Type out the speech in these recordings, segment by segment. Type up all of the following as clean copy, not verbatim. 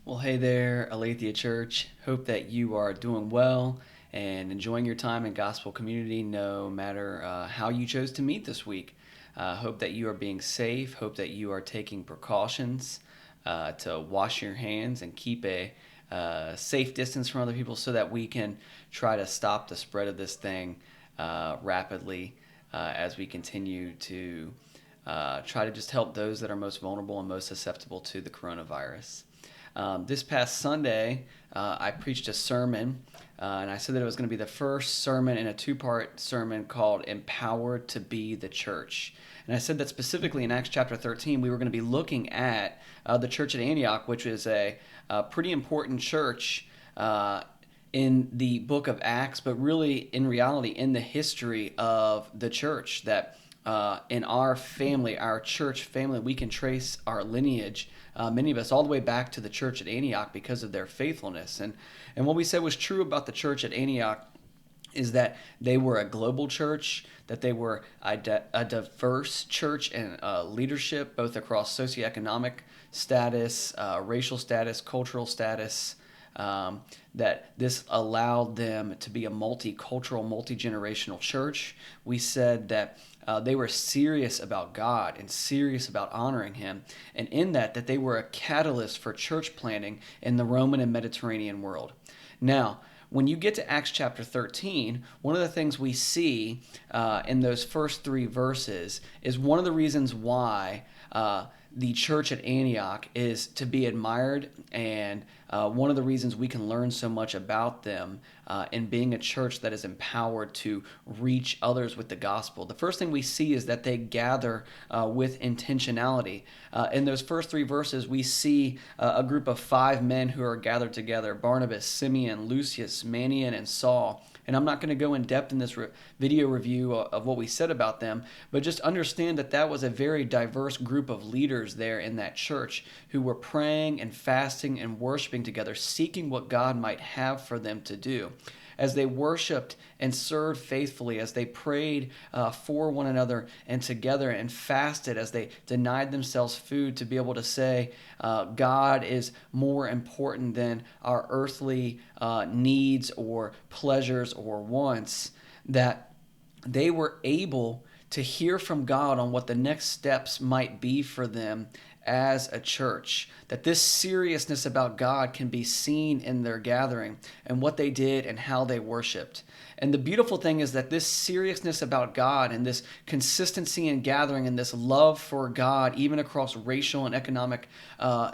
Well, hey there, Aletheia Church. Hope that you are doing well and enjoying your time in gospel community no matter how you chose to meet this week. Hope that you are being safe. Hope that you are taking precautions to wash your hands and keep a safe distance from other people so that we can try to stop the spread of this thing rapidly as we continue to try to just help those that are most vulnerable and most susceptible to the coronavirus. This past Sunday, I preached a sermon, and I said that it was going to be the first sermon in a two-part sermon called Empowered to Be the Church. And I said that specifically in Acts chapter 13, we were going to be looking at the church at Antioch, which is a pretty important church in the book of Acts, but really in reality in the history of the church. That in our family, our church family, we can trace our lineage, many of us, all the way back to the church at Antioch because of their faithfulness. And what we said was true about the church at Antioch is that they were a global church, that they were a diverse church and leadership, both across socioeconomic status, racial status, cultural status. That this allowed them to be a multicultural, multi-generational church. We said that they were serious about God and serious about honoring Him, and in that they were a catalyst for church planting in the Roman and Mediterranean world. Now, when you get to Acts chapter 13, one of the things we see in those first three verses is one of the reasons why the church at Antioch is to be admired, and one of the reasons we can learn so much about them in being a church that is empowered to reach others with the gospel. The first thing we see is that they gather with intentionality. In those first three verses, we see a group of 5 men who are gathered together: Barnabas, Simeon, Lucius, Manaen, and Saul. And I'm not going to go in depth in this video review of what we said about them, but just understand that that was a very diverse group of leaders there in that church who were praying and fasting and worshiping together, seeking what God might have for them to do. As they worshiped and served faithfully, as they prayed for one another and together, and fasted, as they denied themselves food to be able to say, God is more important than our earthly needs or pleasures or wants, that they were able to hear from God on what the next steps might be for them as a church. That this seriousness about God can be seen in their gathering and what they did and how they worshiped. And the beautiful thing is that this seriousness about God and this consistency in gathering and this love for God, even across racial and economic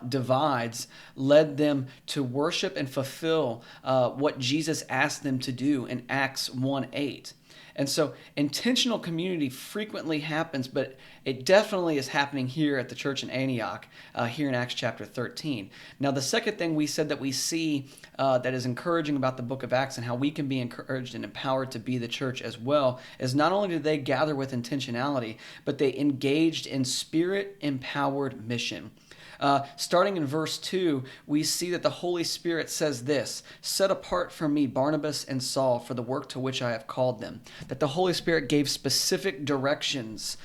divides, led them to worship and fulfill what Jesus asked them to do in Acts 1:8. And so intentional community frequently happens, but it definitely is happening here at the church in Antioch, here in Acts chapter 13. Now, the second thing we said that we see that is encouraging about the book of Acts and how we can be encouraged and empowered to be the church as well is not only did they gather with intentionality, but they engaged in spirit-empowered mission. Starting in verse 2, we see that the Holy Spirit says this: "Set apart for me Barnabas and Saul for the work to which I have called them." That the Holy Spirit gave specific directions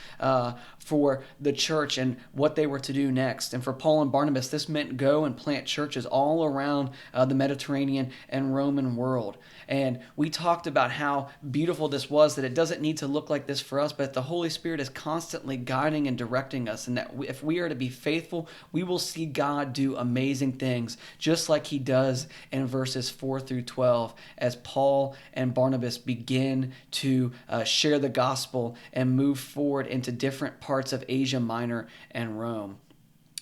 for the church and what they were to do next. And for Paul and Barnabas, this meant go and plant churches all around the Mediterranean and Roman world. And we talked about how beautiful this was, that it doesn't need to look like this for us, but the Holy Spirit is constantly guiding and directing us, and that if we are to be faithful, we will see God do amazing things, just like He does in verses 4 through 12, as Paul and Barnabas begin to share the gospel and move forward into different parts of Asia Minor and Rome.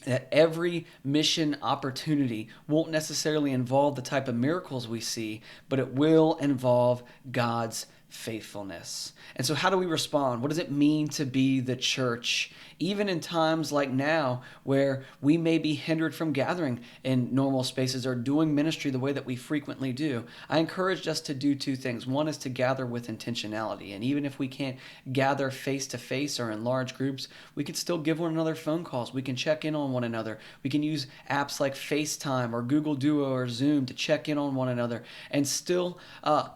That every mission opportunity won't necessarily involve the type of miracles we see, but it will involve God's faithfulness. And so how do we respond? What does it mean to be the church, even in times like now where we may be hindered from gathering in normal spaces or doing ministry the way that we frequently do? I encouraged us to do 2 things. One is to gather with intentionality. And even if we can't gather face to face or in large groups, we can still give one another phone calls. We can check in on one another. We can use apps like FaceTime or Google Duo or Zoom to check in on one another and still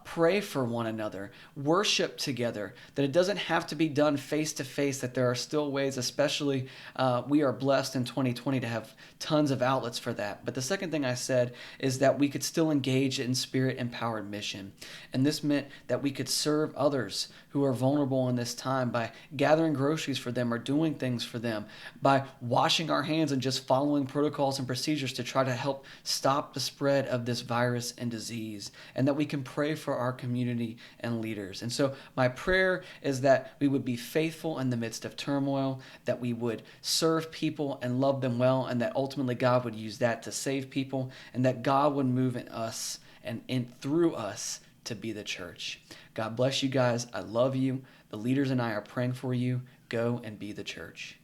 pray for one another, worship together, that it doesn't have to be done face to face, that there are still ways, especially we are blessed in 2020 to have tons of outlets for that. But the second thing I said is that we could still engage in spirit-empowered mission. And this meant that we could serve others who are vulnerable in this time by gathering groceries for them or doing things for them, by washing our hands and just following protocols and procedures to try to help stop the spread of this virus and disease, and that we can pray for our community and leaders. And so my prayer is that we would be faithful in the midst of turmoil, that we would serve people and love them well, and that ultimately God would use that to save people, and that God would move in us and in through us to be the church. God bless you guys. I love you. The leaders and I are praying for you. Go and be the church.